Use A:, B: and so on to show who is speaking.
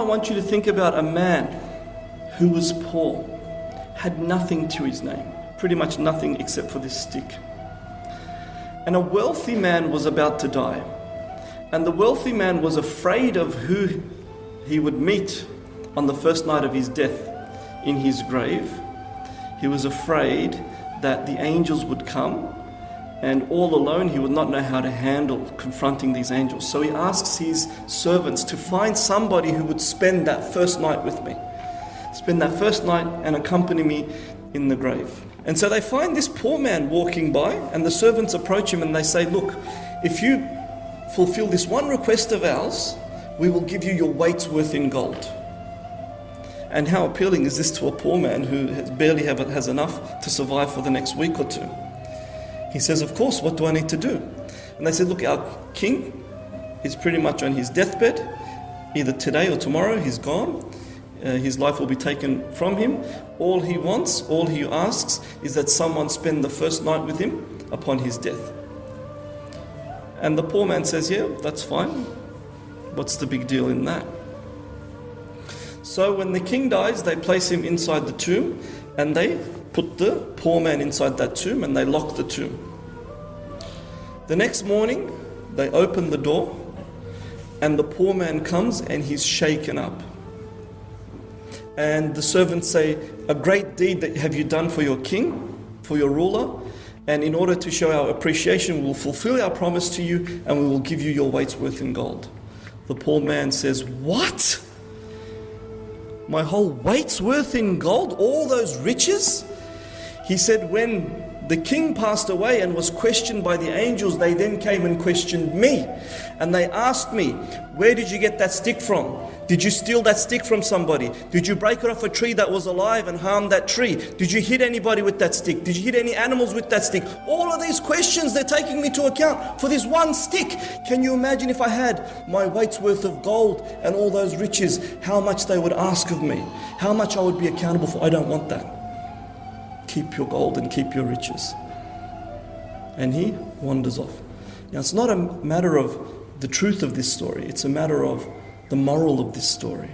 A: I want you to think about a man who was poor, had nothing to his name, pretty much nothing except for this stick. And a wealthy man was about to die. And the wealthy man was afraid of who he would meet on the first night of his death in his grave. He was afraid that the angels would come, and all alone he would not know how to handle confronting these angels. So he asks his servants to find somebody who would spend that first night with me. Spend that first night and accompany me in the grave. And so they find this poor man walking by, and the servants approach him and they say, look, if you fulfill this one request of ours, we will give you your weight's worth in gold. And how appealing is this to a poor man who barely has enough to survive for the next week or two? He says, of course, what do I need to do? And they said, look, our king is pretty much on his deathbed. Either today or tomorrow, he's gone. His life will be taken from him. All he wants, all he asks, is that someone spend the first night with him upon his death. And the poor man says, yeah, that's fine. What's the big deal in that? So when the king dies, they place him inside the tomb, and they put the poor man inside that tomb, and they lock the tomb. The next morning, they open the door, and the poor man comes and he's shaken up. And the servants say, a great deed that have you done for your king, for your ruler, and in order to show our appreciation, we will fulfill our promise to you, and we will give you your weight's worth in gold. The poor man says, what? My whole weight's worth in gold? All those riches? He said, when the king passed away and was questioned by the angels, they then came and questioned me. And they asked me, where did you get that stick from? Did you steal that stick from somebody? Did you break it off a tree that was alive and harm that tree? Did you hit anybody with that stick? Did you hit any animals with that stick? All of these questions, they're taking me to account for this one stick. Can you imagine if I had my weight's worth of gold and all those riches, how much they would ask of me? How much I would be accountable for? I don't want that. Keep your gold and keep your riches. And he wanders off. Now, it's not a matter of the truth of this story. It's a matter of the moral of this story.